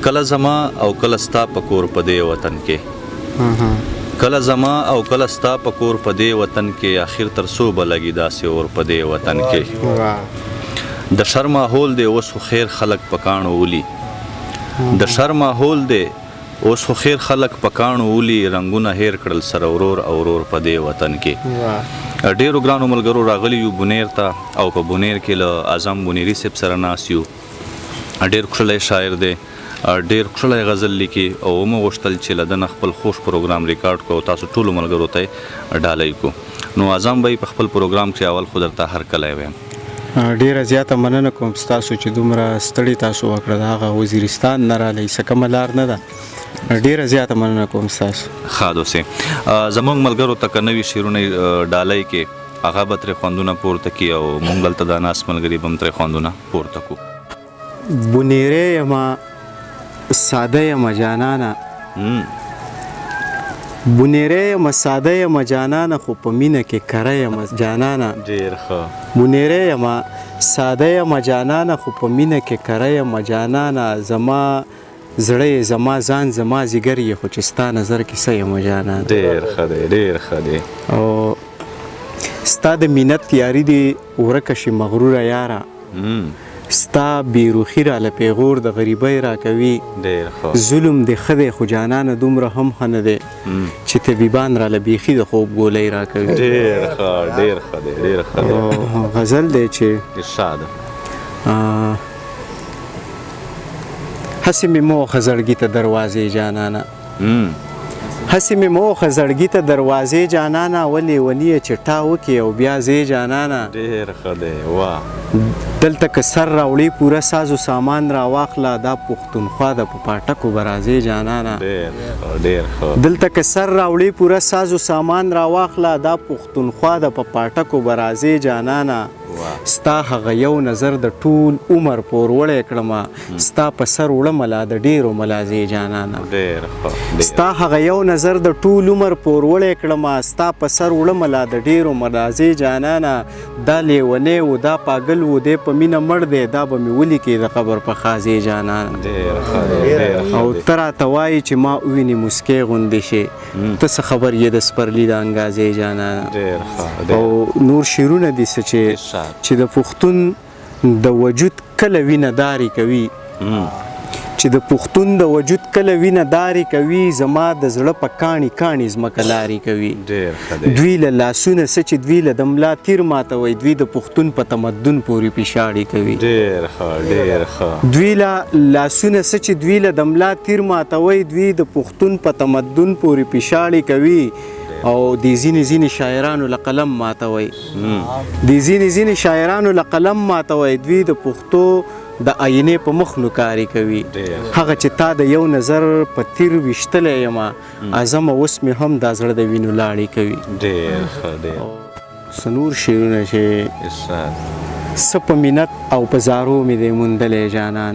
کله زما او کله ستا په کور په دې وطن کې کله زما او کله ستا په کور په دې وطن کې اخر تر څو به لګي داسې اور په دې وطن کې د شر ماحول دی اوس خو خیر خلک په کاڼو ولي د شر ماحول دی اوس خو خیر خلک په کاڼو ولي رنګونه هیر کړل سره ورور او ورور په دې وطن کې ډېرو ګرانو ملګرو راغلي یو بونیر ته او په بونیر کې له اعظم بونیري صاحب سره ناست یو ډېر ښکلی شاعر دی ډېر ښکلی غزل لیکي او ومو غوښتل چې له ده نه خپل خوږ پروګرام ریکارډ کړو تاسو ټولو ملګرو ته یې ډالۍ کړو نو اعظم به په خپل پروګرام کې اول خو درته هرکلی ویم ډیره زیاته مننه کوم ستاسو چې دومره ستړي تاسو وکړه د هغه وزیرستان نه رالی څه کمه لار نه ده ډیره زیاته مننه کوم ستاسو ښه دوستې زموږ ملګرو ته که نوي شعرونه ډالۍ کې هغه به ترې خوندونه پورته کړي او موږ دلته د ناست ملګري به هم ترې خوندونه پورته کړو بونیری یمه ساده یمه جانانه بونیری یمه ساده یمه جانانه خو په مینه کې کره یمه جانانه ډېر ښه بونیری یمه ساده یمه جانانه خو په مینه کې کره یمه جانانه زما زړه زما ځان زما ځیګر یې خو چې ستا نظر کې څه یمه جانانه ډېر ښه دی ډېر ښه دی او ستا د مینت یاري دې ورکه شي مغروره یاره ستا بیروخي راله پیغور د غریبۍ راکوي ظلم دې ښه دی خو جانانه دومره هم ښه نه دی چې طبیبان راله بیخي د خوب ګولۍ راکوي ډېر ښه ډېر ښه دی ډېر ښه دی غزل دی چې ارشاد هسې مې موخه زړګي ته دروازې جانانه هسې مې موخه زړګي ته دروازې جانانه ولې ونیه چې ټا وکړي او بیا ځې جانانه ډېر ښه دی واه دلته که سر راوړي پوره ساز و سامان راواخله دا پښتونخوا د په پاټکو به راځې جانانه ډېر ښه دلته که سر راوړي پوره ساز و سامان راواخله دا پښتونخوا د په پاټکو به راځې جانانه ستا هغه یو نظر د ټول عمر پوروړی کړمه ستا په سر وړمه لا د ډېرو ملازې جانانه ستا هغه یو نظر د ټول عمر پوروړی کړمه ستا په سر وړمه لا د ډېرو ملازې جانانه دا لیونی و دا پاګل و دی په مینه مړ دی دا به مې ولیکې د قبر په خازې جانانه او ته راته وایې چې ما ووینې مسکۍ غوندې شي ته څه خبر یې د سپرلي د انګازې جانانه او نور شعرونه دي څه چې د پښتون د وجود کله وینه داري کوي چې د پښتون د وجود کله وینه داري کوي زما د زړه په کاڼي کاڼي ځمکه لاري کوي دوی له لاسونه څه چې دوی له د ملا تیر ماتوي دوی د پښتون په تمدن پورې پیشاړي کوي دوی له لاسونه څه چې دوی له د ملا تیر ماتوي دوی د پښتون په تمدن پورې پیشاړي کوي او د ځینې شاعرانو له قلم ماتوي د ځینې شاعرانو له قلم ماتوي دوی د پښتو د آینې په مخ نوکاري کوي هغه چې تا د یو نظر په تیر ویشتلی یمه اعظمه اوس مې هم دا زړه د وینو لاړې کوي څه نور شعرونه چې څه په منت او په زارو مې دی موندلی جانان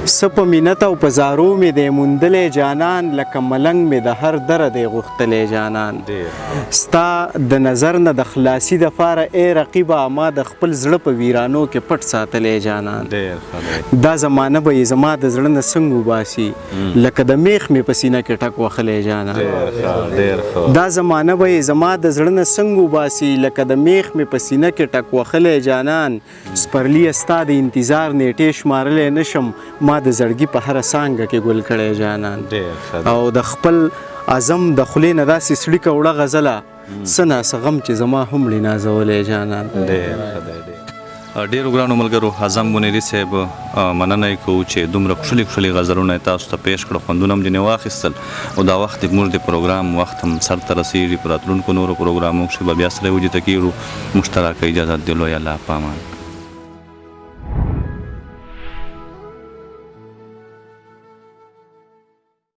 څه په منت او په زارو مې دی موندلی جانان لکه ملنګ مې د هر دره دی غوښتلی جانان ستا د نظر نه د خلاصي دپاره ای رقیبه ما د خپل زړه په ویرانو کې پټ ساتلی جانان دا زمانه به یې زما د زړه نه څنګه وباسي لکه د میخ مې په سینه کې ټک وهلی جانان دا زمانه به یې زما د زړه نه څنګه وباسي لکه د میخ مې په سینه کې ټک وهلی جانان سپرلیه ستا د انتظار نیټې شمارلی نشم ما د زړګي په هره څانګه کې ګل کړی جانان او د خپل اعظم د خولې نه داسې سړي وړه غزله څه ناڅه غم چې زما هم مړي نازولی جانان ډېرو ګرانو ملګرو اعظم بونیري صاحب مننه یې کوو چې دومره ښکلي غزلونه یې تاسو ته پیش کړو خوندونه هم ځینې واخیستل او دا وخت زموږ د پروګرام وخت هم سر ته رسېږي په راتلونکو نورو پروګرامونو کښې به بیا سره وجود کېږو موږ ته راکړئ اجازت دی لوی الله په امان